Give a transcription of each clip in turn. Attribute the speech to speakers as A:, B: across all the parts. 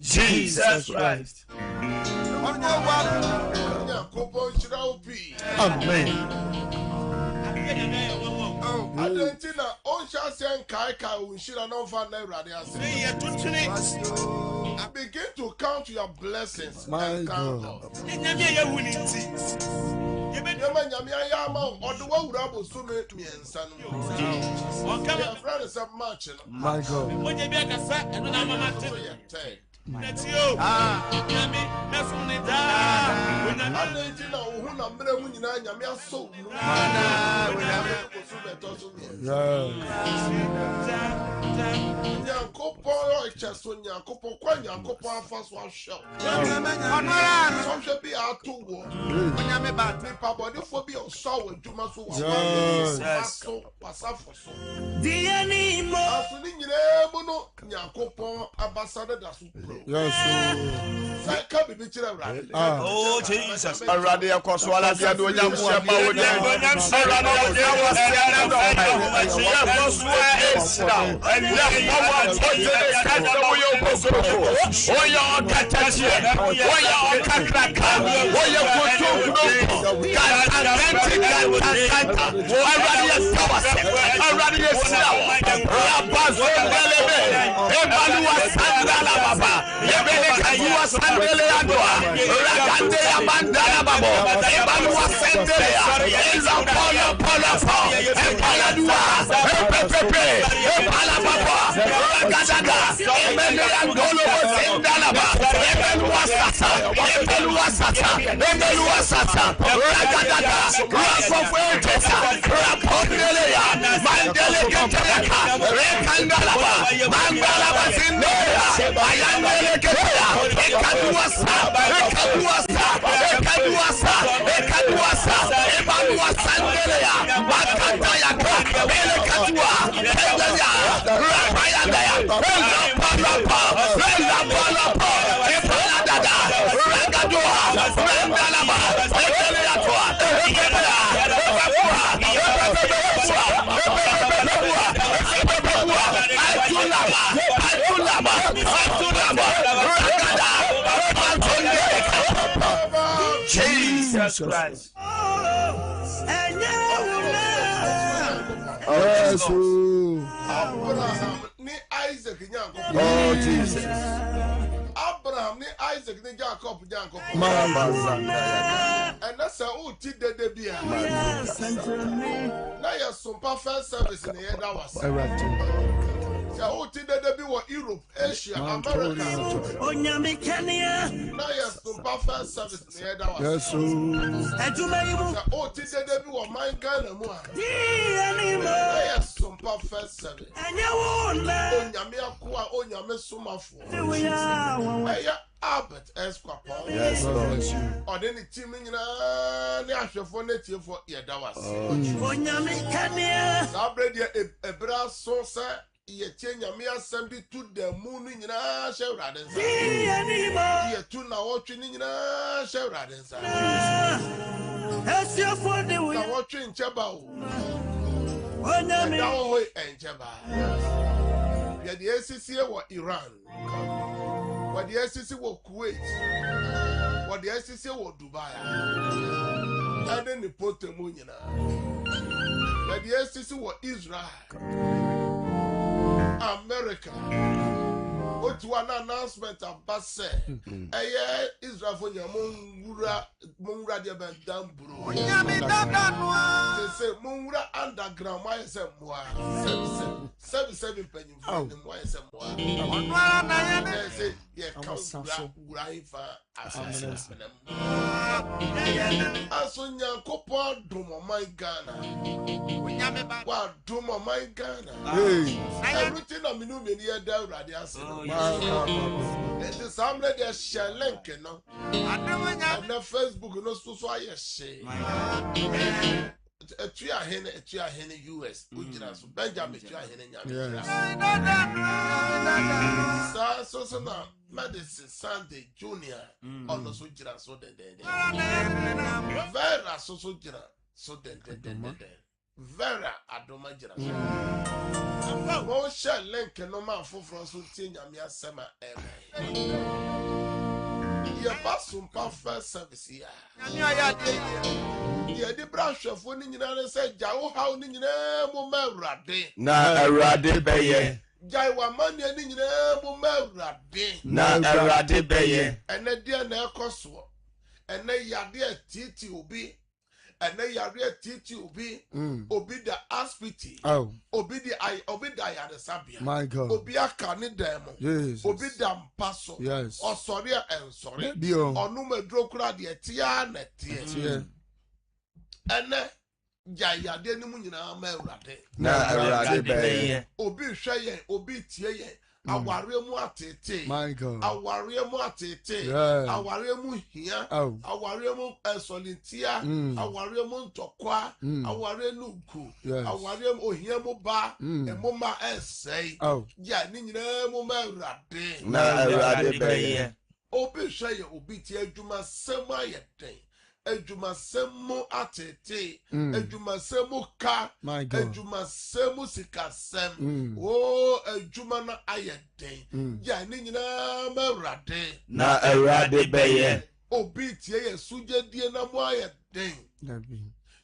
A: Jesus Christ. Amen.
B: Argentina, on Shasian Kaika, Unshira no fan radias. I begin to count your blessings. My God.
A: My God.
B: Oh Jesus.
A: Jesus Christ.
B: Abraham ni Isaac Jacob.
A: Oh Jesus.
B: Abraham ni Isaac ni Jacob. And that's how did the beer. Now you're some perfect service in the head. That was how did the be what Europe, Asia, America. Now you're some perfect service in the head. That was how did the be what my Ghana more. Now you're some perfect service. Albert Esquapon.
A: Yes, Lord.
B: Or then the team in the Ashford native for Yadawas. Sabredi a brass saucer, ye change a mere assembly to the moon in a shell radens. Ye two now watching in a shell radens.
C: As your for the
B: Now watching Chabao. And Jabba. We had the SCC or Iran. What the SCC was Kuwait. What the SCC was Dubai. And then the Potemunina. But the SCC was Israel. America. What one announcement of Basse. Israel for your Mungra de Bandambro. They say Mungra underground. Why is it more? 7 penny. Why is it more? They say, yeah, come for assassin. As on your couple, Dumo, my Ghana. What Dumo, my Ghana? Everything I'm in the down radius. It is some lady a link, no? And the Facebook, no, so I say. A tree hen US, Benjamin so now, Madison Sunday Junior on the Sujira so then. Vera so Sujira so then. Vera Adomajira. Most shall link no man for Sutina Mia Sema. Your bathroom first service here. Yeah, the brush of winning in and said, Jao, how in your name, Rade.
A: Na Rade Baye.
B: Jaiwa money and in your name, Rade.
A: Na Rade Baye.
B: And a dear Nercoswo. And they are dear TTUB. And they are dear TTUB. Obi the Aspiti.
D: Oh.
B: Obi the Sabia.
D: My God.
B: Obia Cani Demo.
D: Yes.
B: Obi Dam Paso.
D: Yes.
B: Or sorry and sorry.
D: Dio.
B: Or Nume Drocra the Tiana Tia. And Jaya Denimuna Merade.
A: Na Rade Baye.
B: Obi Shaye, Obi Tie. Awariemu atete.
D: My God.
B: Awariemu atete. Awariemu here. Awariemu solintia. Awariemu ntokwa. Awariemu ku. Awariemu ohiemu ba. Emoma essay. Ya ni nyina mu merade.
A: Na Rade Baye.
B: Obi shaye obi tie adwuma sema yeden. Ejuma semu atete, ejuma semu ka, ejuma semu sikasem. Oh, ejuma na ayeden. Ya ni nyina merade.
A: Na Rade Baye.
B: Obi tie ye suje die na mo ayeden.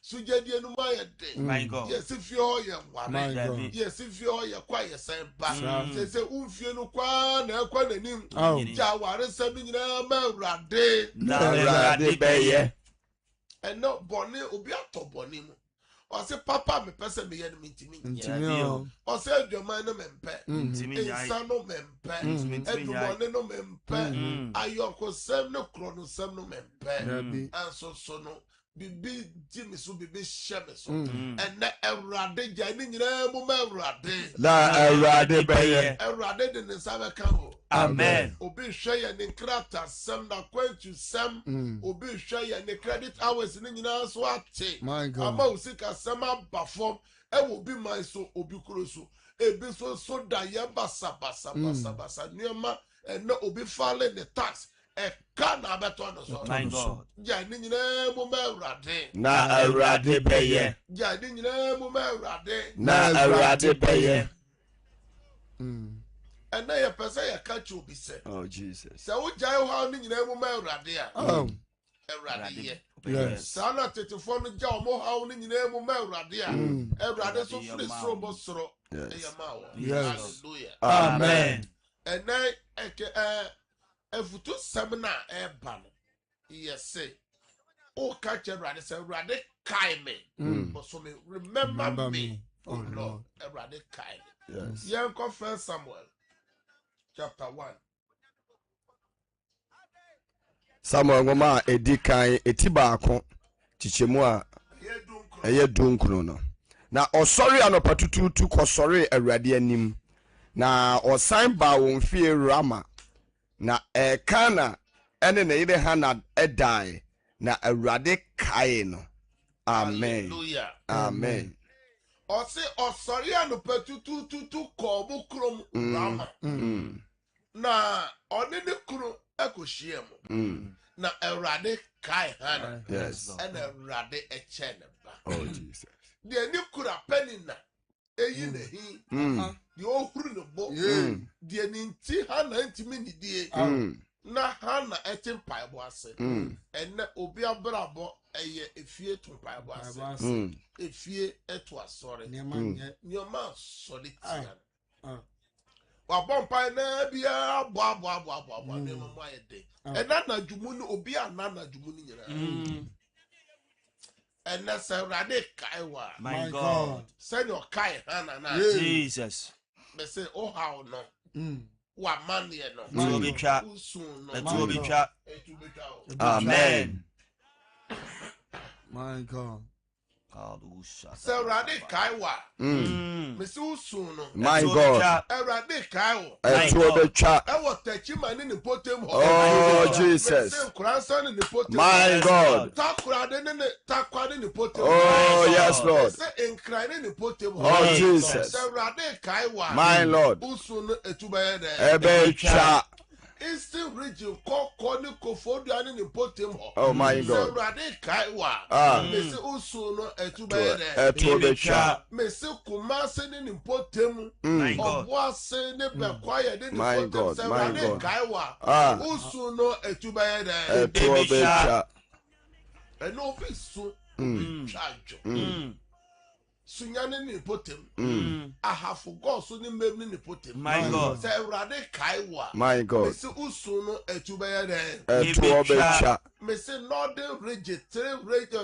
B: Suje die no mo ayeden.
C: My God.
B: Yes, if you ye ware. Yes, if you ye kwa ye semba. Say umfie no kwa na kwa nanim. Ja ware sem nyina merade.
A: Na Rade Baye.
B: And no bonnet obi ato bonnet mu. Or say papa me person me yen mintimi. Or say your man no mempe. Son no mempe. Every bonnet no mempe. Ayoko sem no chrono sem no mempe. And so no. Bibi Jimmy so bibi sheme so. And na Erade jani nyina mu ma Erade.
A: Na Erade Baye.
B: Erade de ne sabe kamo.
C: Amen.
B: Obi hwe ye ne krata sem na kwantu sem. Obi hwe ye ne credit hours ne nyina so ate.
D: My God.
B: Ama usika sem aba form e wo bi man so obi kuro so. Ebi so da ye basa niema and no obi file the tax. Kana beto no so.
C: My God.
B: Ja ni nyina mu ma Erade.
A: Na Erade Baye.
B: Ja ni nyina mu ma Erade.
A: Na Erade Baye.
B: And now your person you catch you be said.
A: Oh Jesus.
B: So what jai how ni nyina mu ma Erade a. Erade.
D: Yes.
B: Sana tetefo no ja mo how ni nyina mu ma Erade a. Erade so free so bo soro.
D: Yes.
B: Hallelujah.
A: Amen.
B: And now efutu semina eba no. Yes say. O catch Erade say Erade kai me. But so me remember me. Oh Lord, Erade kai.
A: Yes.
B: Yanko 1 Samuel chapter 1.
A: Samuel ngoma edi kan eti baako chichemu a eye dunkro no. Na osori anopatututu kosori Awurade anim. Na osan ba won fie Rama. na Kana ene ne yire Hannah die na Awurade kae no. Amen.
B: Hallelujah.
A: Amen.
B: Ose osori anopa tutu ko bu krom rama. Na oni ne kunu ekohie mu. Na Awurade kae Hannah.
A: Yes.
B: And Awurade eche ne ba.
A: Oh Jesus.
B: De ni kura penina eyi ne hi. De ohuru ne bo. De ni nti Hannah ntimi ni die. Na Hannah eche mpaibo ase. Enne obi abrabo eye efie to mpaibo ase. Efie eto asore. Nyoma solitia. Wabompa na bia bo ne mo ayede. Ena na dwumu ni obi anana dwumu ni nyina. Ena se Awurade kaiwa.
C: My God.
B: Send your kai Hannah na.
C: Jesus.
B: Me say oh how no. Wa man ye no.
C: To be chat.
B: Usun no.
C: To be chat.
A: Amen.
E: My God.
B: Se Awurade kaiwa. Me say usun no.
A: My God.
B: Awurade kaiwo.
A: Eto betwa.
B: Ewo tachi mani ni potem ho.
A: Oh Jesus.
B: Me say kuransa ni potem.
A: My God.
B: Takwade ni potem.
A: Oh yes Lord.
B: Se enkrane ni potem ho.
A: Oh Jesus.
B: Se Awurade kaiwa.
A: My Lord.
B: Usun no etubaye de.
A: Ebetwa.
B: Eastern region ko ni kofodu ani ni potem ho.
A: Oh my God.
B: Se Awurade kaiwa. Me say usun no etubaye de.
A: Eto betwa.
B: Me say Kumase ni potem.
C: My God.
B: Oboase ne be kwaye de ni
A: My
B: potem.
A: God,
B: Se
A: my
B: Awurade
A: God.
B: kaiwa. Usun no etubaye de.
A: Eto betwa.
B: Eno obi su chajo. Sunyane ni potem. Ahafu God so ni mem ni potem.
C: My God.
B: Se Awurade kaiwa.
A: My God.
B: Me se usu no etubaye de.
A: Eto betwa.
B: Me se northern region,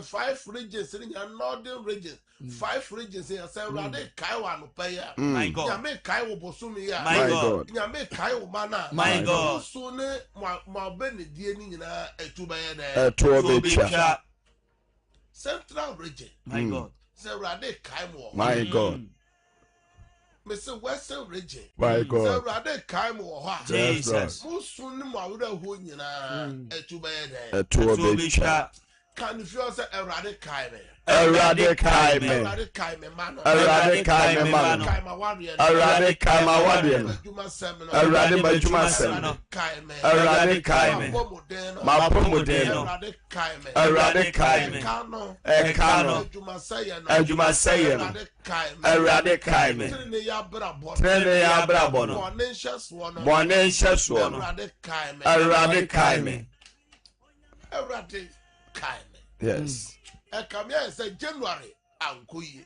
B: 5 regions in your northern region. 5 regions in say Awurade kaiwa no paya.
C: My God.
B: Nyame kaiwo bosumi ya.
C: My God.
B: Nyame kaiwo mana.
C: My God.
B: Usu ne ma be ne die ni nyina etubaye de.
A: Eto
C: To be
A: betwa.
C: chat.
B: Central region.
C: My God.
B: Se Awurade kaiwo.
A: My God.
B: Me se western region.
A: My
B: Se
A: God.
B: Awurade kaiwo ho.
C: Jesus.
B: Musu ni mo awura ho nyina etubaye de.
A: Eto
C: To be
A: betwa.
C: chat.
B: Can you feel say Awurade kaiwe?
A: Awurade kae me.
B: Awurade kaiwe mano.
A: Awurade kae me man.
B: Kaima warrior.
A: Awurade kae ma wade no.
B: Juma semino.
A: Awurade bajuma sem no.
B: Kaime.
A: Awurade kae me. Ma pomoden no.
B: Awurade kaime.
A: Awurade kae me.
B: Kano.
A: Eka no.
B: Juma saye no.
A: Adwuma seye no.
B: Awurade kaime.
A: Awurade kae me.
B: Trene ya brabo.
A: Trene ya brabo no.
B: Bone nhyeso no.
A: Bone nhyeso no.
B: Awurade kaime.
A: Awurade kae me.
B: Awurade kaime.
A: Yes.
B: Ekamia say January ankoye.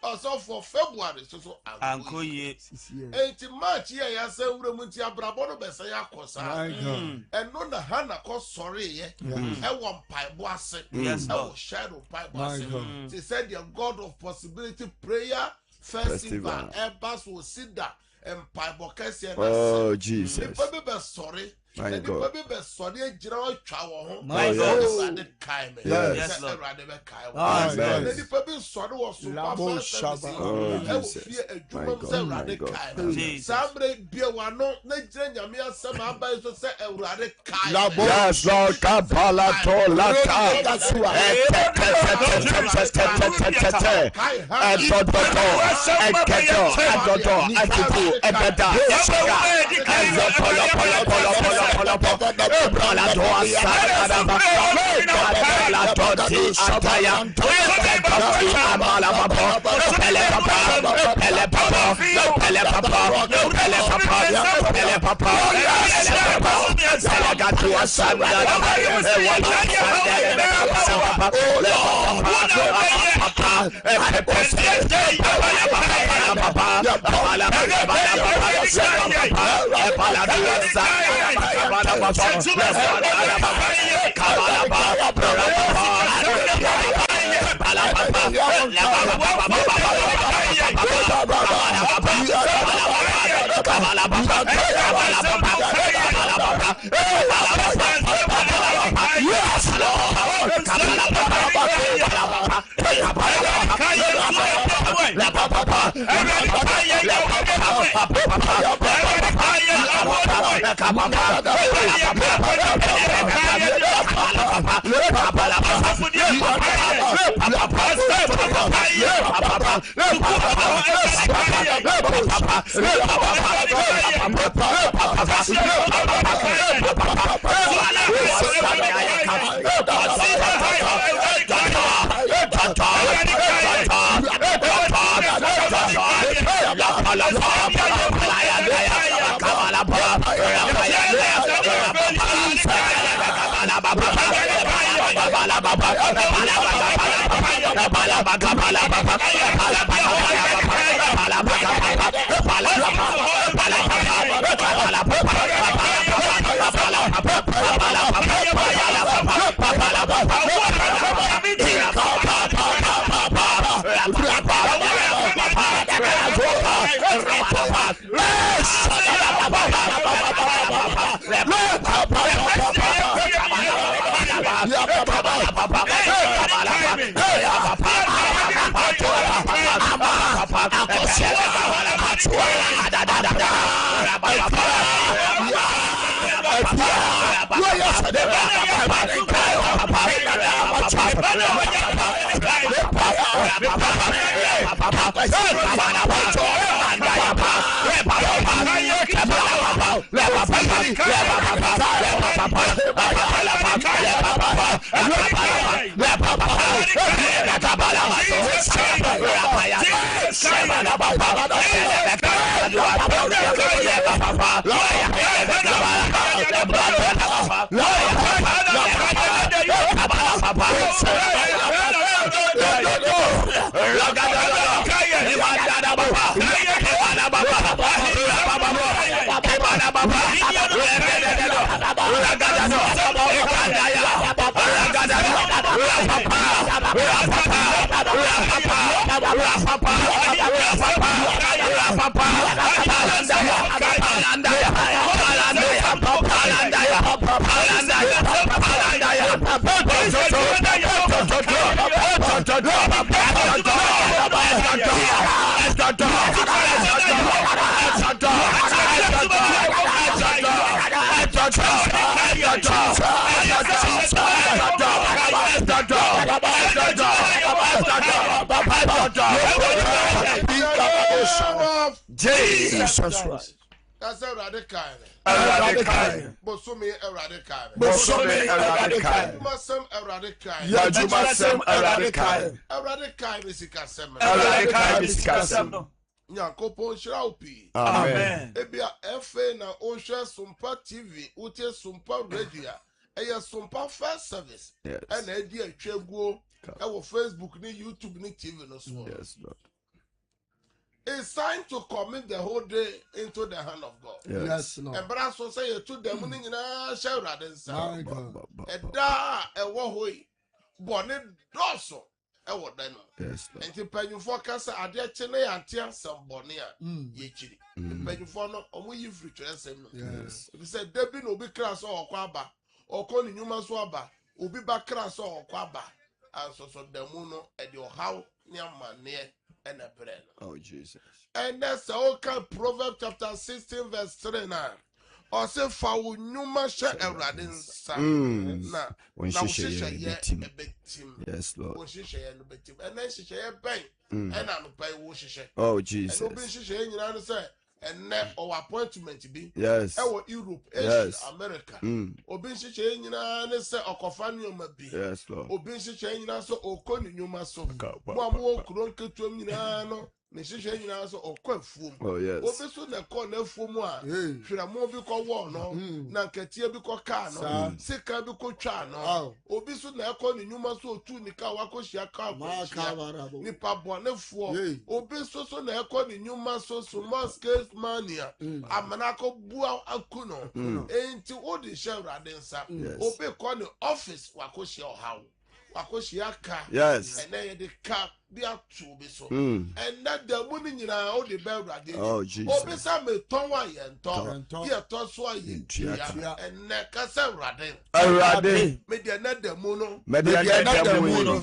B: Also for February so
C: Anko ye.
B: 8 March here ya say wura mu ti abrabo no be say akosa.
E: My God.
B: Eno na Hannah ko sorry ye. E won paibo ase.
C: Yes,
B: E
C: Lord.
B: won shadow paibo
E: My
B: ase.
E: God.
B: They said the God of possibility prayer festival.
A: Festival.
B: Ebas will sit down and paibo kese na.
A: Oh Jesus.
B: Nipa bi be sorry.
A: My
B: Nipa
A: God.
B: bi be sorry ejira o twa wo ho.
E: My
C: God.
B: Awurade kai me.
A: Yes.
C: Yes, Lord.
B: Awurade be kai wo.
A: Amen.
B: Na nipa bi sorry wo so
E: Labo
B: papa
E: Shaba.
B: service.
A: Oh,
B: E wo
A: Jesus.
B: fie
A: My
B: adwuma
A: God,
B: se
A: my
B: Awurade
A: God.
B: kai me.
C: Jesus.
B: Sabre bia wano na jira nyame asem abai so se Awurade kai
E: Labo.
B: me.
A: Yes, Lord. Kabala to lata. Yes, Jesus Christ.
B: That's a radical.
A: Radical.
B: Bosumi a radical.
A: Bosumi a radical.
B: Masem a radical.
A: Yajumasem a radical.
B: A radical misikasem.
A: A radical misikasem.
B: Nyankopon shiraupi.
A: Amen.
B: Ebia FA na onhwe Sumpa TV, utie Sumpa Radio. Eya Sumpa first service.
A: Yes.
B: And edi atwaguo e wo Facebook ni YouTube ni TV no so.
A: Yes, Lord.
B: It's time to commit the whole day into the hand of God.
A: Yes,
B: Lord. And brother so say you to them ni nyina share radensa.
A: Eda
B: E wo hoi. Bone doso e wo dan no.
A: Yes, Lord.
B: Enti panyufo kasa ade chene ante asem bone a ye chiri. Panyufo no omo yi free twesem no.
A: Yes.
B: If say debi no obi kra so okwa aba. Okọ ni nyuma so aba. Obi ba kra so okwa aba. Anso so demu no e de ohaw ni amane and a bread.
A: Oh, Jesus.
B: And that's all kind Proverbs chapter 16, verse 3 now. Or say, for Numa shall a radin son. Now,
A: when she share a team. Yes, Lord.
B: When she share a bit, and then she share a bank, and I'm pay what she share.
A: Oh, Jesus.
B: And she share in your say, and now our appointment to be.
A: Yes.
B: Our Europe, Asia, America. Obin she share in your say, or Cofanium be.
A: Yes, Lord.
B: Obin she share in your so, or Conny Numa so. Mamma, couldn't to me now. Ne sheshe nyina so okwa fuom.
A: Oh yes.
B: Obi so na kọ na fuom a hwiramo bi kọ wọ no na nkatie bi kọ ka no sika bi kọ twa no obi so na kọ ne nyuma so otu nika wakohia ka nipa bonefuo obi so na kọ ne nyuma so small scale mania amana kọ bua akuno enti odi shewrade nsa obi kọ ne office wakohia ohaw wakohia ka
A: yes
B: and then the ka dia tu bi so and that the money nyina o de be urade obi sa me ton wa ye nton ye to so ye tia and na ka sa urade me de na da mu no
A: me de na da mu no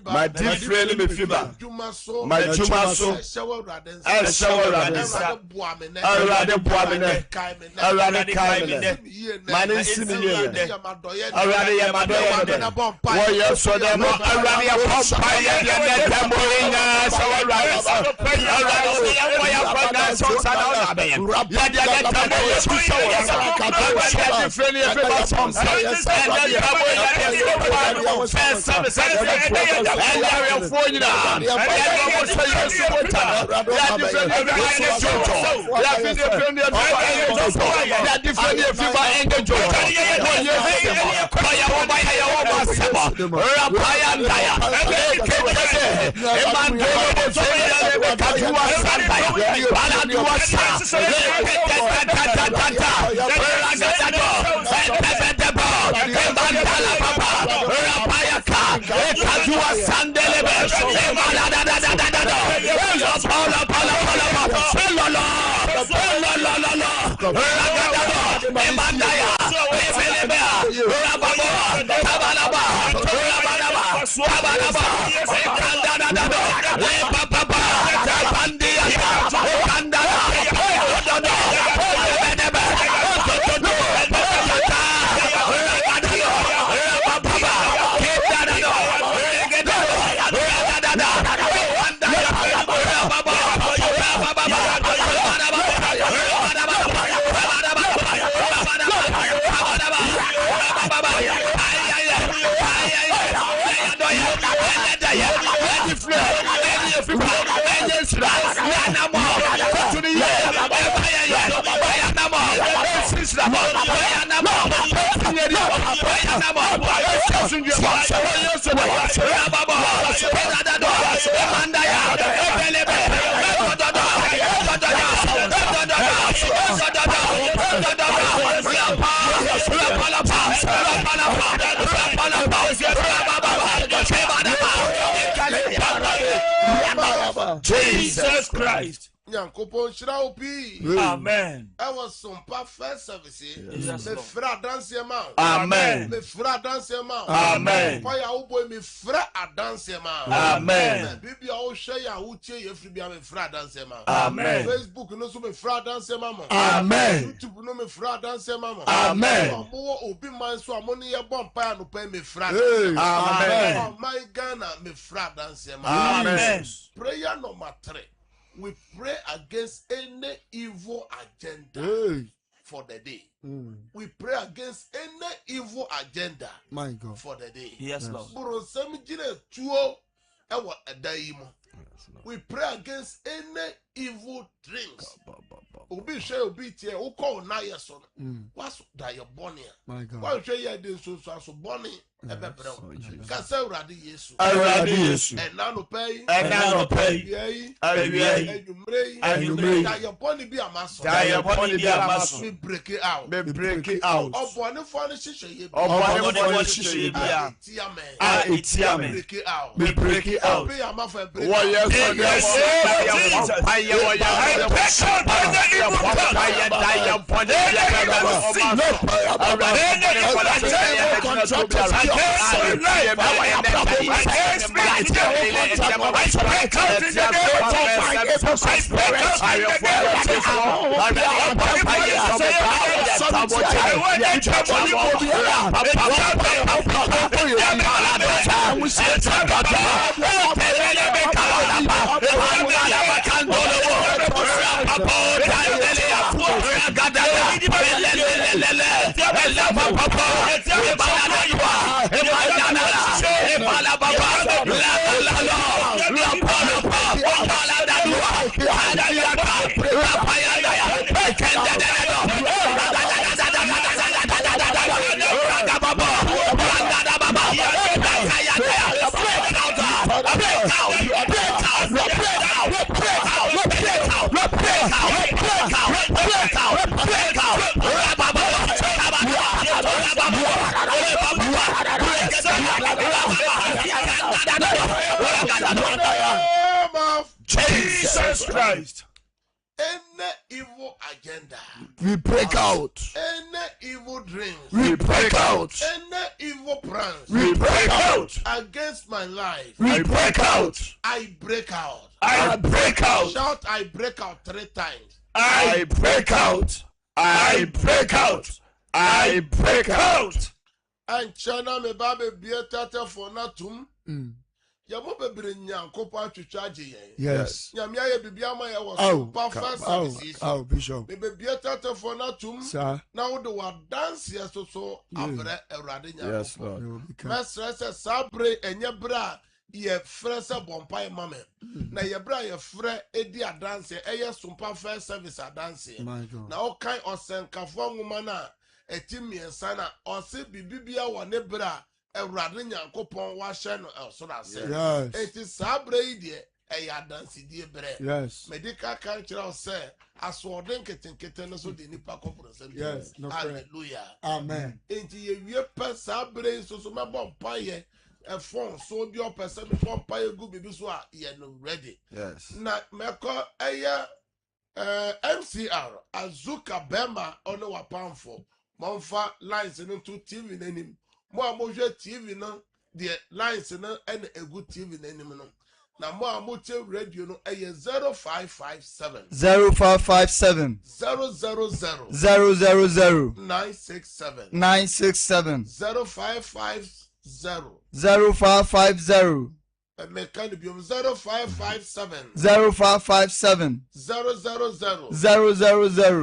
A: my different me fiba
B: juma so shawo urade
A: urade boa me ne urade kai me ne mane simi ye urade ya madoye wo ye so dem urade ya papa ye de na da mu nya so urade ya fana so sana na be ya de na da mu ye so ka to ya different ye fiba so
C: Jesus Christ.
B: Nyankopon shira opi.
C: Amen.
B: I was some perfect service. Me fra dance ma.
A: Amen.
B: Me fra dance ma.
A: Amen.
B: Pa ya wo boy me fra dance ma.
A: Amen.
B: Bibi a wo hwe ya wo tie ye firi bia me fra dance ma.
A: Amen.
B: Facebook no so me fra dance ma mo.
A: Amen.
B: YouTube no me fra dance ma mo.
A: Amen.
B: Mo obi man so amoni ye bom pa no pa me fra.
A: Amen.
B: Oh my Ghana me fra dance ma.
C: Amen.
B: Prayer number 3. We pray against any evil agenda for the day. We pray against any evil agenda for the day.
C: Yes, Lord.
B: We pray against any evil drinks. Obi share obi tie o call na yeso no. Was diabonia.
A: My God.
B: Why share ye dey so boni ebebre. Kasa urade Yesu.
A: Urade Yesu.
B: And now no pay.
A: And now no pay.
B: Diaboni bi amaso.
A: Diaboni bi amaso.
B: We break it out.
A: We break it out.
B: Obone fo ne hihye ye bi.
A: Obone fo ne hihye ye bi.
B: Etiame. Break it out.
A: We break it out.
B: Be amafa break.
A: What yes,
C: Jesus Christ.
B: Any evil agenda,
A: we break out.
B: any evil dreams,
A: We break out.
B: any evil plans
A: We break out.
B: against my life,
A: We break out.
B: I break out.
A: I break out.
B: Shout, I break out 3 times.
A: I break out. I break out. I break out.
B: And China me babe bietata for natum. Yamo bebre nyankopo atwetwa agye yen.
A: Yes.
B: Nyame aye bibia ma ye wo so
A: Oh,
B: perfect
A: oh,
B: services.
A: oh, Bishop.
B: Me bietata for natum.
A: Sir.
B: Na wo de wa dance ye so abre Awurade nyankopo.
A: Yes, Lord.
B: Me stress sabre enye bra ye frɛ sɛ bɔmpa mame. Na ye bra ye frɛ edi adanse eye sumpa first service adanse.
A: My God.
B: Na o kan osenkafo nwoma na eti miensa na ɔse bibibia wɔ ne bra Awurade Nyankopɔn wa hyɛ no ɛso na sɛ.
A: Yes.
B: Eti sabre yi de ɛyɛ adansidie brɛ.
A: Yes.
B: Medical kan kyerɛ sɛ asoɔden ketenkete no so de nipa kɔporo sɛ.
A: Yes. No prayer.
B: Hallelujah.
A: Amen.
B: Enti ye wie pɛ sabre yi so mɛbɔ mpaeɛ ɛfɔn so bi ɔpɛ sɛ mebɔ mpaeɛ gu bibi so a yɛ no ready.
A: Yes.
B: Na mɛkɔ ɛyɛ MCR Azuka Bema ɔne wapamfo. Monfa lines no to TV n'anim. Mo a mo hwɛ TV no de lines no ɛna egu TV n'anim no. Na mo a mo tie radio no ɛyɛ 0557
E: 0557
B: 000
E: 000
B: 967
E: 967
B: 0550
E: 0550
B: meka no biom 0557
E: 0557
B: 000
E: 000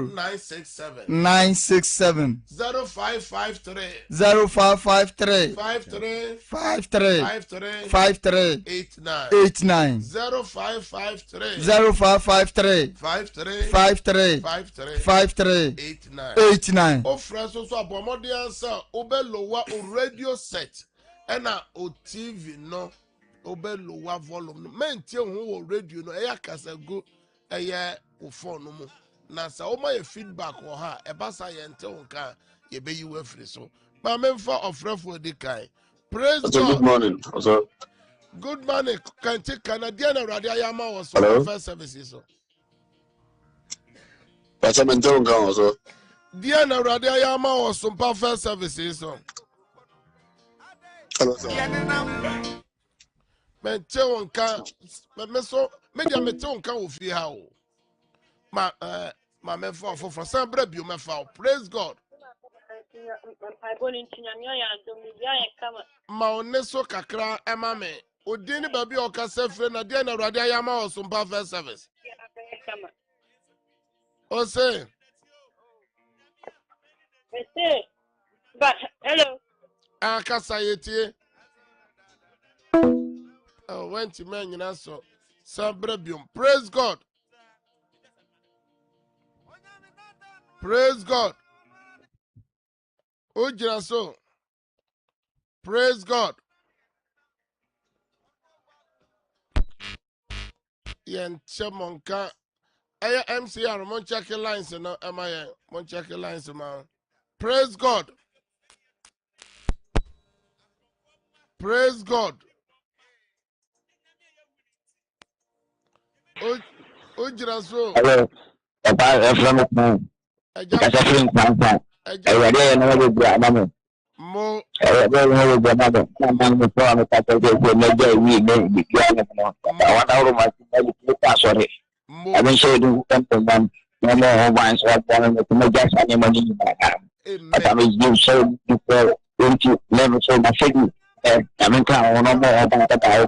B: 967
E: 967
B: 0553
E: 0553
B: 53
E: 53
B: 53
E: 53
B: 89
E: 89
B: 0553
E: 0553
B: 53
E: 53
B: 53
E: 53
B: 89
E: 89
B: o fresh so abomode answer obelowa o radio set ena o TV no obelowa volume no mentie ho wo radio no eya kasa go eye o phone no mu na sa o ma ye feedback wo ha e ba sa ye nte wo nka ye be yi we free so ma memfa ofrefo di kai praise God.
F: Good morning. Also,
B: good morning. Can take Canadian radio yama was
F: hello?
B: First services so
F: But I'm in town also.
B: Diana radio yama was some first services so
F: Hello, sir.
B: mente wonka me so media mete wonka wo fie ha o ma me for some bra bio me fa praise God ma one so kakra ema me odin ni ba bi o ka sefre na dia na Awurade ayama o so mpa first service o say
G: but hello
B: akasa yetie went to man you so sabrebium praise God ojira so praise God yen chemonka aya MCR mon check lines no am I mon check lines ma praise God ojira so
H: hello papa from home asa from papa awade na we bia mama
B: mo
H: awade na we bia mama mama mo for me ka to go na ja wi me bia na no awada ro ma ti ta sorry abin so du kan to man no mo ho ban so ta me to me ja sa ni mo ni ba ata me you so for into level so my figure I'm kind of one more about that. I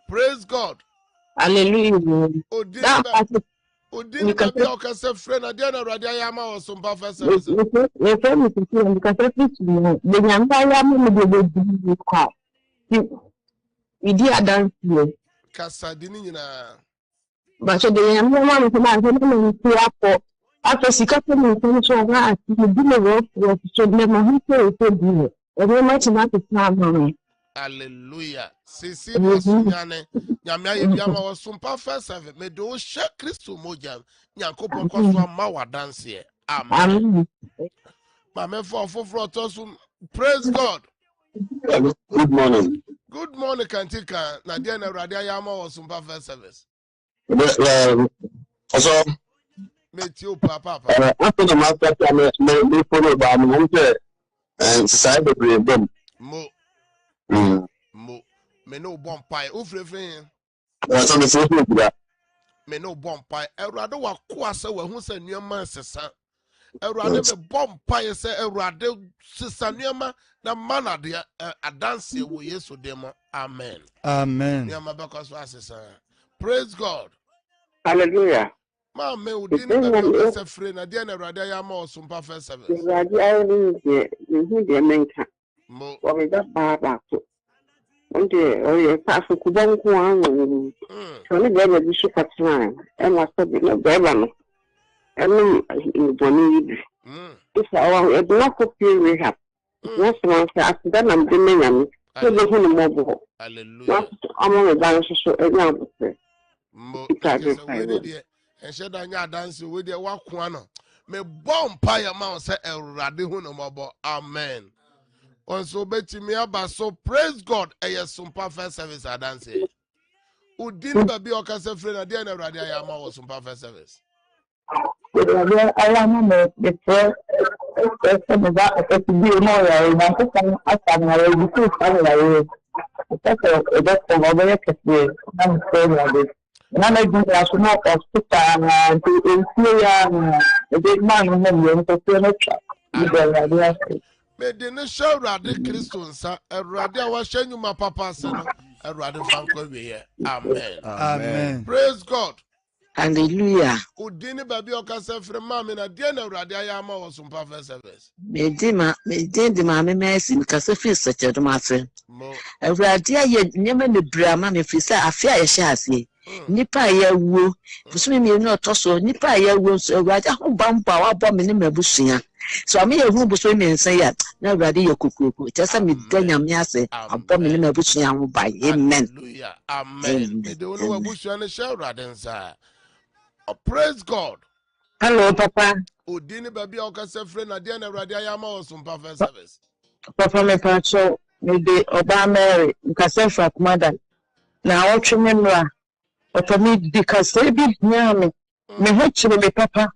B: praise God.
G: Hallelujah.
B: Odin ka bi o ka se friend na dia na Awurade ayama o so mpa first service.
G: We friend to see because it's the nyamba ayama me de kwa. Idi adansi ye.
B: Kasa di ni nyina.
G: Ba so de nyamba ayama me ma so me nti akọ. After sika to me nti so ga ati di me wo so de ma hu so di. E be ma ti na to na ma me.
B: Hallelujah. Sisi masunyane. Nyamia yama wasumpa first service. Me do share Kristo moja. Nyankopon kwa so ma wadanse. Amen. Mame for tosum. Praise God.
F: Good morning.
B: Good morning, Kantika. Nadia na Radia Yama wasumpa first service.
F: Also,
B: Met you, Papa.
F: after the master, me follow about me and society bring them.
B: Mo. Me no bon pie. Ufrefren.
F: That's on the Facebook.
B: Me no bon pie. Erado wa kwase we hu se nneema sesa. Erade me bon pie se erade sesa nneema na mana de adanse wo Yesu dem. Amen.
E: Amen.
B: Nneema be kwaso asesa. Praise God.
G: Hallelujah.
B: Ma me udin be se free na de na erade ya ma osumpa first service.
G: Erade ayi de menka.
B: Mo.
G: Wa me da ba ko. Onde oye paso kuban ko anu. Toni bebe bi shi patna. E ma so bi no bebe no. Enu boni yi. If our block of rehab. Yes, man, after I'm doing them. So they can move.
B: Hallelujah.
G: I'm on a dance show every
B: Mo. And said I dance with your walk one. Me bomb pie man say erade hu no mobo. Amen. On so beti me aba so praise God sumpa first service I dance. Udin baby okase free na dey na erade ayama was sumpa first service.
G: I am the first person about to be more. I want to come up and I will be family. That's over there. I'm saying this. And I do as no hospital and to inferior a big man who to furniture.
B: Me de show rade Christo nsa erade a wa hyanyu ma papa se no erade fanko we amen.
E: Amen.
B: Praise God.
I: Hallelujah.
B: Udini baby okase free mama na de na erade ayama was sumpa first service.
I: Me di ma mercy because fi such a matter. Erade aye nyema ne brama me fi say afia ye hye ase. Nipa ye wuo. Busumi me no toso nipa ye wuo so erade ho bamba wa bo me ne mabusua. So I'm here who was women say that now ready your cuckoo. Just a me denya say upon me in a bush young by amen.
B: Hallelujah. Amen. They don't know what bush and show radens. Praise God.
G: Hello, Papa.
B: Udini baby okase friend na dia na radio ayama or some perfect service.
G: Papa me pacho me de Obama nkase fra kumada. Na otwe me mra. Oto me di kase bi nyame. Me ho chire me papa.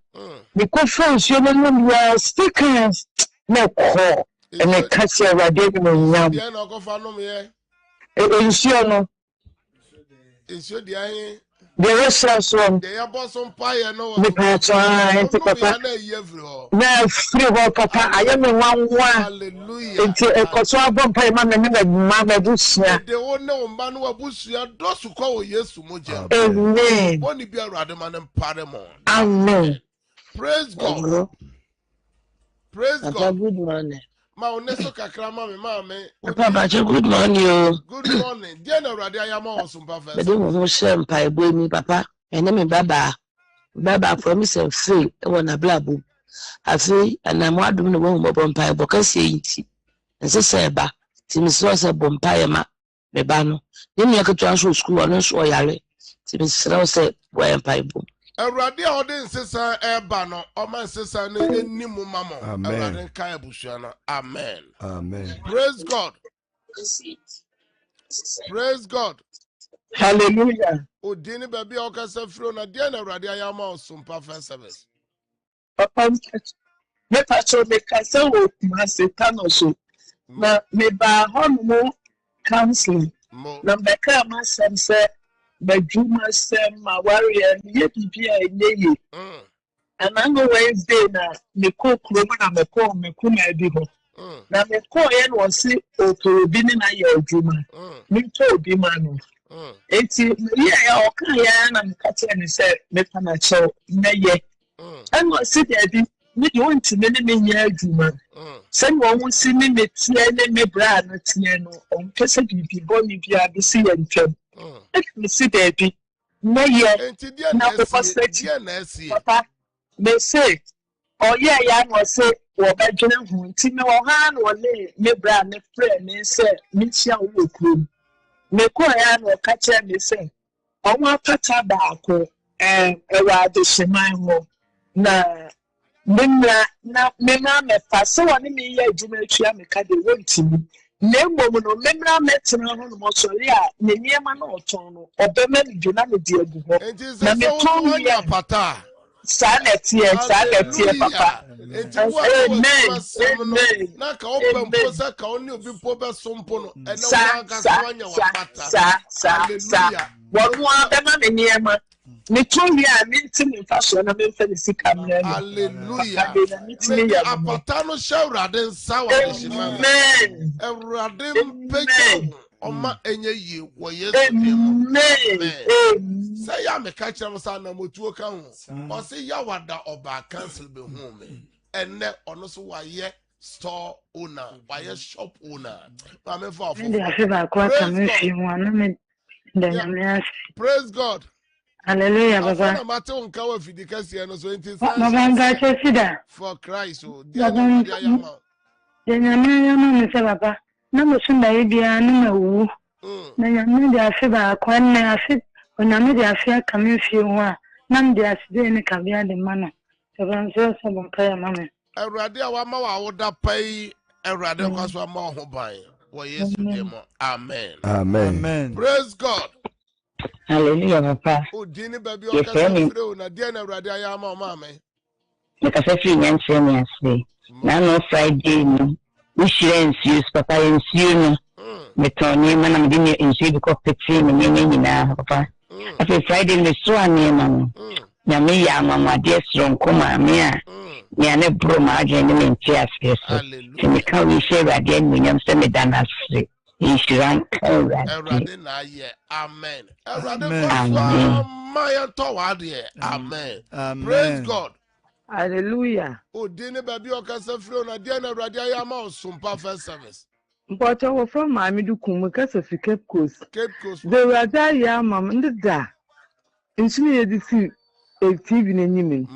G: Because friends, you know, stickers, no call, and a cashier, I didn't know.
B: Yeah, no, go for no me.
G: It's your
B: the
G: rest of one.
B: They are boss on fire, no,
G: the patron, Papa. No, free Papa. I am one.
B: Hallelujah.
G: It's a Kosovo vampire man and Mamma Bush.
B: They all know Manuel Bush, those who call yes to Moja.
G: Amen.
B: Only be a Radaman and Paramount.
G: Amen.
B: Praise God. Praise God.
I: Good morning.
B: Ma oneso kakrama me mama.
I: Papa, good morning.
B: Good morning. Dear no radio ayama osumpa first.
I: But don't know champagne boy me papa. And name Baba. Baba promise and free. I want a blabu. I free and I'm what doing the one bompire because he and say ba. Timis was a bompire ma. Bebano. Then you could transfer school on a show yale. Timis Rouse boy and pipe boom.
B: A radio audience sister Ebano, or my sister Nimu Mama. Amen. Amen.
A: Amen.
B: Praise God. Praise God.
G: Hallelujah.
B: Udini baby okase fro na dia na radio ayama osumpa first service.
G: Papa, me pacho me kase wo masitano so. Na me ba hono counseling. Na beka masem se Bajuma sem my warrior, ye pipia ye. And I'm Wednesday na me cook room na me call me kuma biho. Na me call yen was see o to be na your juma. Me to be man. Eti ya o kan ya na me kate ni say me pana cho na ye. And was see there be me want to me nya juma. Send one see me tie na me bra na tie no. On pese bibi bo ni bia be see ntwem. Me see there be na ye. Na papa say papa me say oh yeah ya no say wɔbɛdwene ho nti me wɔ ha na wɔne me bra me frɛ me sɛ mehyia wo wɔ kurom mekɔɔ ya na ɔka kyerɛ me sɛ ɔmo apata baako ɛwɔ adehyeman hɔ na memra mɛfa sɛ wɔne meyɛ adwuma atua meka de wɔntimi na mmom no memra mɛtena hɔ no mɔsɔre a ne nneɛma na ɔtɔn no ɔbɛma me dwo na mede agu hɔ na metɔn yɛ
B: pata
G: saa nɛteɛ papa amen
B: na ka open po sɛ ka oni obi po bɛ sompo no ɛna wɔn ankasa wanya wapata
G: saa wɔn a bɛma me nneɛma metɔn yɛ a menti me mfa so na memfa ne sika mmerɛ no
B: hallelujah apata no hyɛ awurade nsa wɔ ahyema awurade mpagya Oma enye ye wo Yesu dim. Say ya me ka kire mo sa na motuo ka ho. O say ya wada oba cancel be hu me. Enne ono so wa ye store owner, wa ye shop owner. Ma me fa Praise God.
J: Hallelujah, Baba.
B: For Christ,
J: na musunda ibia na wu na nyame de afi ba kwan na afi onyame de afi aka me fie ho a na me de aside ne ka bia de mana so ban so so bon pa ya mama
B: Awurade a wa ma wa woda pai Awurade kwaso ma ho ban wo Yesu dem amen
A: amen
B: praise God
I: hallelujah papa
B: o dini baby o ka freo na dia na Awurade aya ma o ma me
I: ka fa fi nyanse me ase na no Friday no insurance papa insurance me tony mana me dinhe insurance ko peti me nyina papa afi Friday me so anema na me ya mama de stronko ma me a me ane bro ma agye ne me ntia afiese ti me ka wi share ade nyam se me dana se insurance
B: Erade na ye amen Erade ko ma ya to wa de amen praise God.
J: Hallelujah.
B: Oh, dini baby okasa free na dia na Awurade ayama osumpa first service.
J: Mpọtọ wo from Mamidu kum kasa fi Cape Coast.
B: Cape Coast.
J: The Awurade ayama ndida. Nsumi yedi fi TV n'enyim.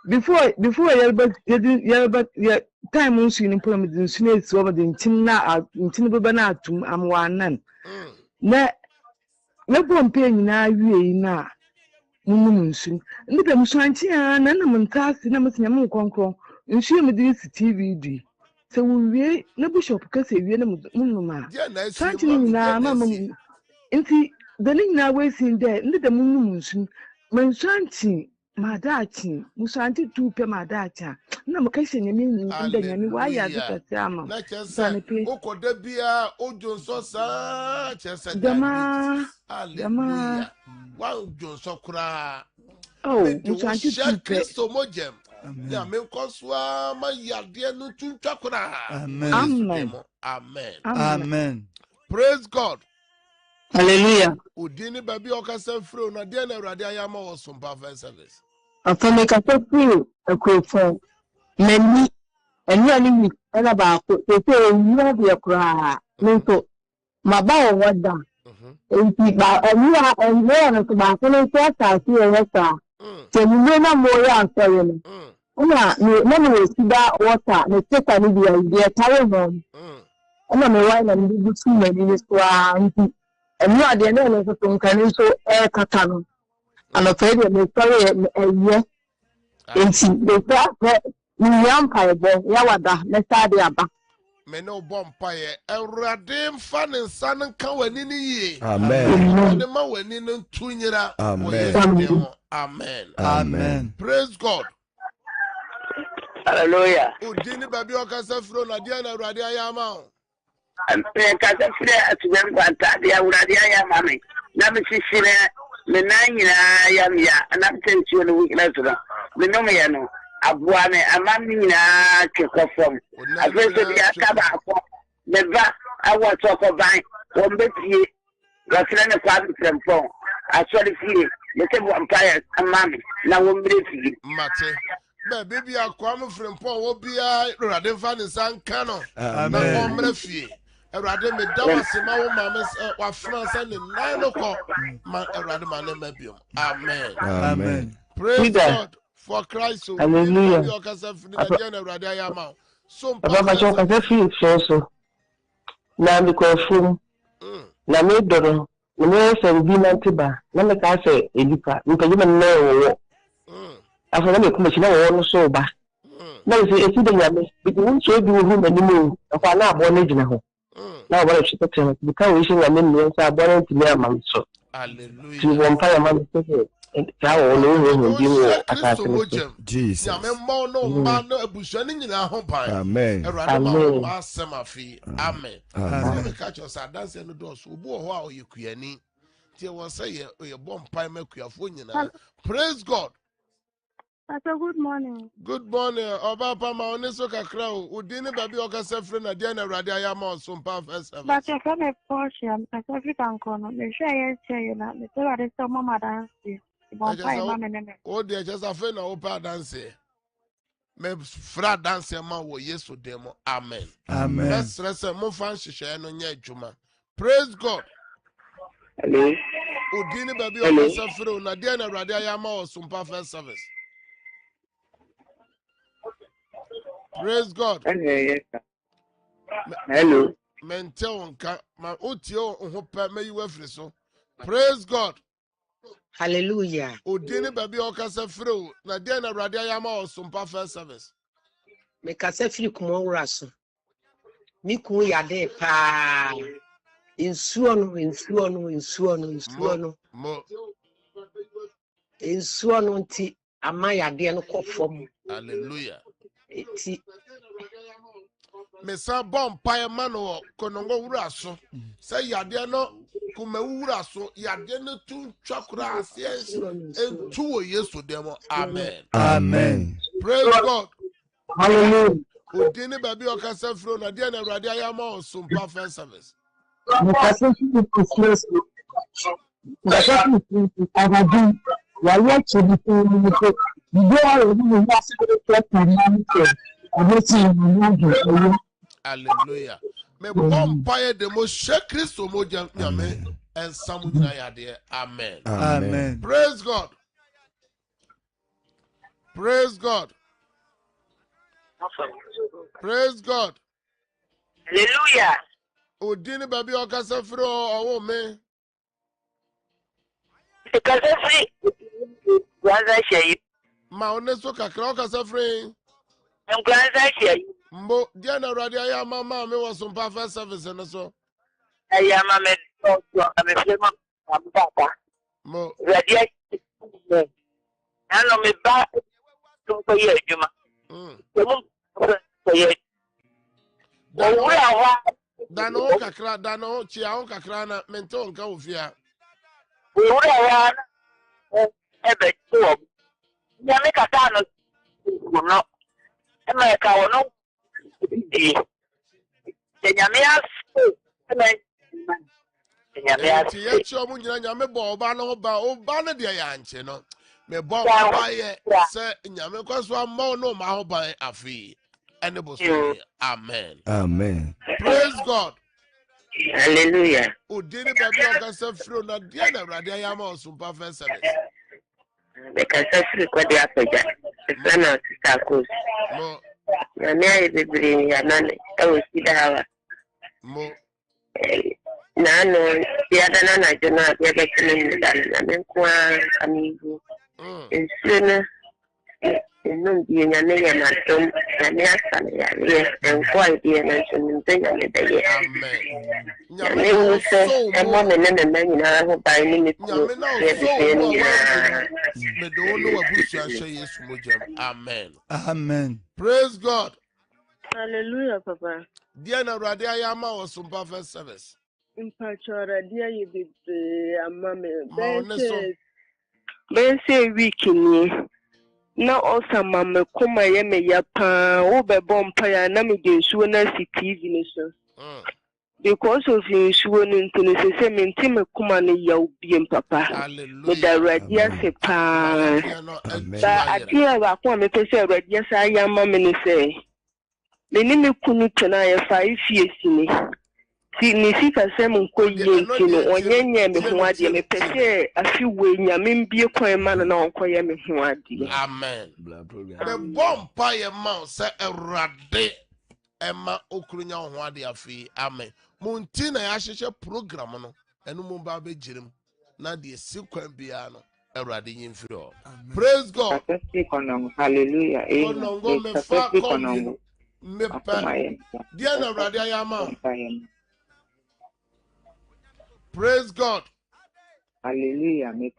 J: Before yelba time nsu ni polo me nsumi esi wo de ntin beba na atum amwanan. Na bompe nyina awie na nsu ndi be musu anti a na muntasi na musinya mu konkron nsu me di TV di se wuwie na bishop ka se wie na munuma santi na mama nti the ning na we sin there ndi de munum nsu mansu anti madachi musu anti tupe madachi na mukashe nyame nda nyame wa ya zikase ama
B: na chese okoda bia ojonso sa chese
J: jama
B: wa ojonso kura
J: musu anti tupe
B: Kristo mojem ya me nkoswa ma yade no tuntwa kura
A: amen
B: praise God.
G: Hallelujah.
B: Udini baby okasa free na dia na Awurade ayama wo sompa first service.
G: Afame ka free ekofo. Mani enu ani mi ela ba ko te nyu bi akura. Nso maba wo wada. Enti ba enu na to ba ko le ta si e ta. Te ni na mo ya asore no. Una na me sida water na teka ni bi tawo mo. Ona me wa na ndi butu mani ni so anti. And you are the name of the can so air catano. I'm afraid that the story a year. And see, the fact that Yampire, Yawada, Messadia.
B: Meno Bompire, a radim fan and son and cow and in ye.
A: Amen.
B: The man went in and twinera.
A: Amen.
B: Praise God.
H: Hallelujah.
B: Udini baby okasa free na dia na Awurade ayama.
H: Kasa free atubem kwanta dia Awurade ayama me. Na me sisire me nan nyina yam ya na tentuo no weakness no. Me no me ya no. Aboa me amam nyina kekofom. Afeso dia akaba akọ. Me ba awo toko ban. Won betie. Gasira ne kwa trempon. Asori fie. Me se bo empire amam na won brefie.
B: Mate. Baby akwam frempon wo bia Awurade fa ne sanka no. Na omre fie. Awurade me da wasema wo mama wa France ne nan no ko ma Awurade ma ne mabiom. Amen.
A: Amen.
B: Praise God. For Christ, so
G: hallelujah.
B: You can say free the Diana Radiayama. So
G: Papa Joe can say free so. Now because from na me doro. Me say bi na tiba. Na me ka say edipa. Me ka you know. After me come na wo so ba. Na say eti de nyame. Bi won so bi wo hu manimu. Akwa na abo na gina ho. Na wo re chete because we say nyame me say abo na ntimi amam so.
B: Hallelujah.
G: Ti won pa yama say
A: Jesus.
B: Amen. Amen. Amen. Catch us at dance and the doors. Wow, you create. Praise God.
K: Good morning.
B: Good morning. Obapa ma oneso kakra o. Udini baby okase free na dia na radio ayama osumpa first service.
K: But you can a portion as African corner. Me share you na. Me tell her so mama dance.
B: Oh dear, just a friend of opa dance. Me fra dance ma wo yesu demo. Amen.
A: Amen.
B: Let's listen mo fan shisha no nya adwuma. Praise God.
G: Hello.
B: Udini baby okase free na dia na radio ayama osumpa first service. Praise God.
G: Hello.
B: Praise God.
I: Hallelujah.
B: Udini baby okase free na dia na radio ayama osumpa first service.
I: Me kase free kumo wuraso. Mi ku ya de pa. Insuo no. Insuo no nti ama ya de no kofom.
B: Hallelujah.
I: Eti
B: Mesa bom pae mano konongo wuraso. Say yade no kuma wuraso yade no tu twakura asiense entu Yesu demo. Amen.
A: Amen.
B: Praise God.
G: Hallelujah.
B: Udini baby okase free na dia na radio ayama osumpa first service. Hallelujah. Me bom pae de mo she Kristo mo nyame en samu na yade. Amen.
A: Amen.
B: Praise God. Praise God. Praise God.
G: Hallelujah.
B: Udini baby okase free o me.
G: Because free. Granza share.
B: Ma oneso kakra okase free.
G: I'm granza share.
B: Mbo dia na radio ya mama me was some first service no so.
G: Ya mama me am flema am papa.
B: Mo
G: Radio. Ano me ba to ko ye adwuma. Mo ko ye.
B: Dano chia on kakra na mento nka ofia.
G: Ura ebe to. Ya me kata no. Ema ka wono. Nyamia
B: Ye chomu nyina nyame bo oba no oba no de ya nche no. Me bo oba ye se nyame kwaso amma no ma ho ban afi. Ene bo so. Amen.
A: Amen.
B: Praise God.
G: Hallelujah.
B: Udini baby okase free na dia na radio ayama osumpa first service.
G: Because free kwa dia peja. Sana sister
B: Mo
G: na me bibiri ya nane e sida hawa.
B: Mo
G: Na no ya dana na jona ya bekene na me kwa kamivu. Ensuna no dia nyame ya matom na me asana ya ye enkwa idea na nsun ntenya me beye.
B: Amen.
G: Nyame wo se e mo me ne na nyina ho ban ni me
B: Nyame na so me do no abusu ahye Yesu mojam. Amen.
A: Amen.
B: Praise God.
K: Hallelujah, Papa.
B: Dia na radio ayama osumpa first service.
K: Impachora dia ye bebe amame.
B: Ma oneso
K: Bense week ni. Na osama me kuma ye me ya pa wo be bompa ya na me de nsuo na si TV ni so. Because of nsuo ni ntini se me nti me kuma ni ya obiem papa. Me da radia se pa. Ba adia ba ko me pese radia sa ya ma me ni se. Me ni me kunu tena ya 5 years ni. Nisi kasem nko ye kino onyenye me ho ade me pese afi we nyame mbie kwan ma no na onko ye me ho ade.
B: Amen. The bomb pie mount say erade ema okrunya ho ade afi. Amen. Munti na ya hyehyɛ program no enu mu ba be girim na de sikwan bia no erade yimfiri o. Praise God.
K: Hallelujah.
B: Amen. Me pa dia na erade ayama. Praise God.
K: Hallelujah. Me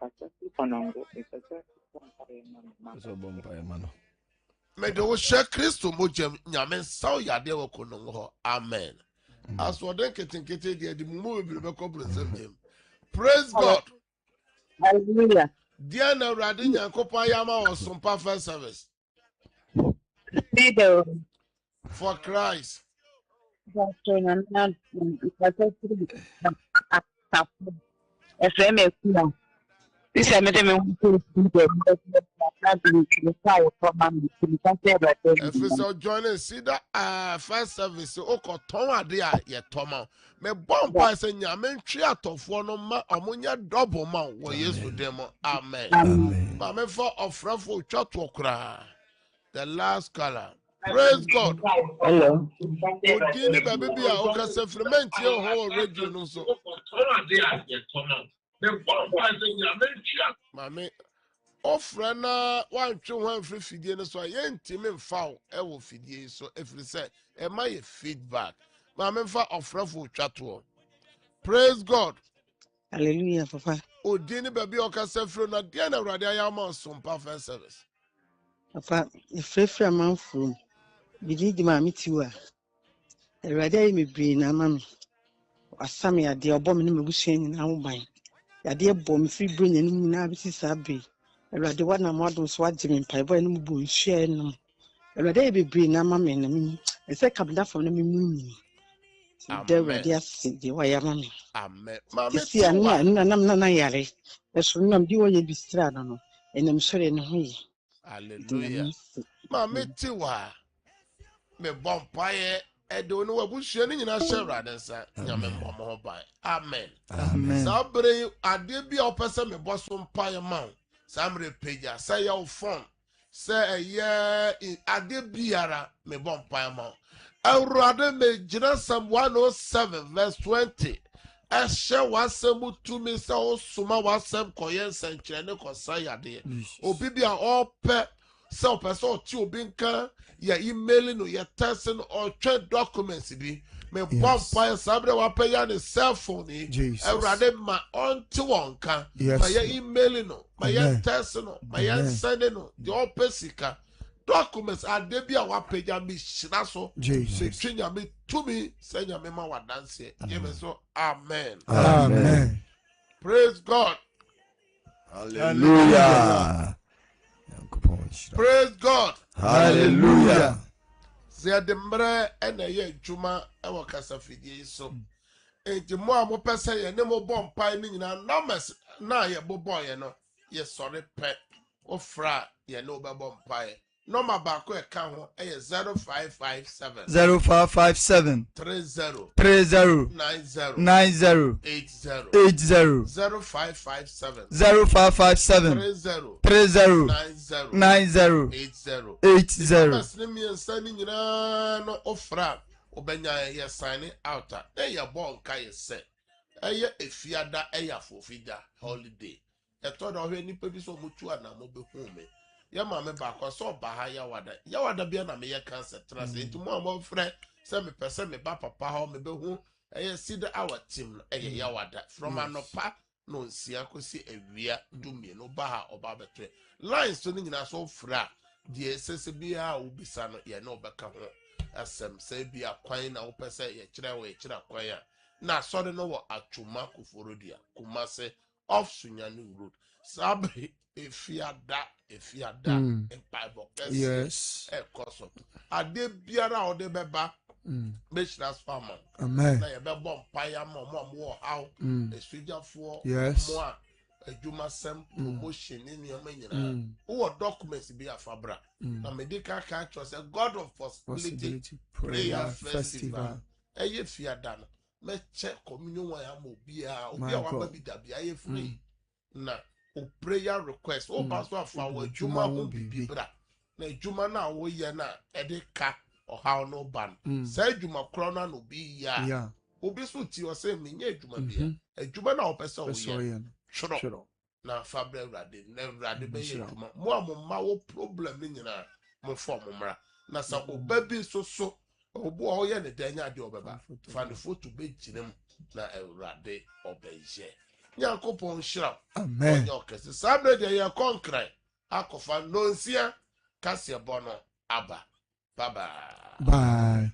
B: do we share Christo mojem nyame saw yade wo kono ho. Amen. As for den ketinkete dia di mu be be ko blessem. Praise God.
K: Hallelujah.
B: Dia na erade nyankopon ayama wo sompa first service. For Christ.
K: This is me
B: if so join see that first service o ko ton ade a ye toma me bomb pa say nyame ntwe atofo no ma omunya double ma wo Yesu dem. Amen. Ba me for ofrafo twato kra the last color. Praise God.
K: Hello.
B: Odini baby bia o ka se frement ye ho radio no so. Mame ofra na wantwe ho afri fidie no so ye ntimi mfa e wo fidie so efri se e ma ye feedback. Mame mfa ofrafo twato. Praise God.
K: Hallelujah, papa.
B: Odini baby o ka se fro na dia na urade ayama sompa first service.
K: Papa, ifrefra manfro. Bidi di mami tiwa. Urade ayi me bri na mami. Asame ade obo me no mebusu ni na wo ban. Yade bɔ me free brain ni na bi sabe. Awurade wa na model so agye me pai boy no mu bu nhwe no. Awurade be brain na ma me na me. E se kabda fam na me mu. De awurade ase de wa ya ma me.
B: Amen. Mama
K: si na yare. Eso nam di wo ye bi stra no. Enam sore ne ho yi.
B: Hallelujah. Mama tiwa. Me bompaye edo no wabuhia ni nyina hyewra densa nyame mmomo ban. Amen.
E: Amen.
B: Sabre ade bia opese me boso mpaye man. Samre peja say your phone. Say ye ade biara me bompaye man. Awurade me gina Psalm 107 verse 20. Ehye wasem to me say osuma wasem koyen senkyere ne kosa yade. Obi bia ope say opese oti obi nka ya email no ya text no or trade documents bi me bomb fire sabre wa pay ya ne cell phone ni Awurade ma onto wonka ma ya email no ma ya text no ma ya send no the opesika documents ade bia wa pay ya mi shira so se twinya me to me say nya me ma wa dance ye me so amen.
E: Amen.
B: Praise God.
E: Hallelujah.
B: Praise God.
E: Hallelujah.
B: Say the mre ena ye juma e wo kasa fidie so. Enti mo a mo pese ye ne mo bompa ni nyina numbers na ye bobo ye no ye sorry pe ofra ye no be bompa ye. Number back e ka ho e 0557
E: 0557
B: 30
E: 90 80
B: 0557
E: 30 90 80.
B: Masnimi nsani nyina no ofra obenya ye sign out e ye bon ka ye se eye efiada eya fofida holiday e to do hwe nipa bi so mutu ana mo be hu me ya ma me ba kwa so ba ha ya wada bia na me ye cancer trans etumo am frɛ sɛ me pese me ba papa ha me be hu eye sida our team eye ya wada from anopa no nsia kosi awia dumie no ba ha oba betre lines to ni nyina so fra de sese bia obisa no ye no beka ho asem se bia kwan na wo pese ye kire wo ye kire kwan ya na so de no wo atwuma koforodia kumase off Sunyani road sabe efiada Bible
E: yes
B: e koso ade biara o de beba business farmer
E: amen
B: na ye be bom paya mo how esujafo
E: yes
B: mo a adwuma sem promotion ni amanyina wo documents bi afabra na medical catch say God of possibility prayer festival eye fiada no me check communion wa ya mo bia obi a wa bi da bia ye free na o prayer request o ba so afa wa adwuma ho bibira na adwuma na wo ye na e de ka o ha no ban sa adwuma kro na no bi ya obi so ti o say me nya adwuma bia adwuma na o pese o ye choro na fabra rade na rade be ye adwuma mo amoma wo problem nyina mo fo mo mra na sa oba bi so obo o ye ne danya de obeba fa ne foto be ginem na rade obeje Yakopon shira amen okese sabre de ya konkre akofa nonsia kase bono aba bye bye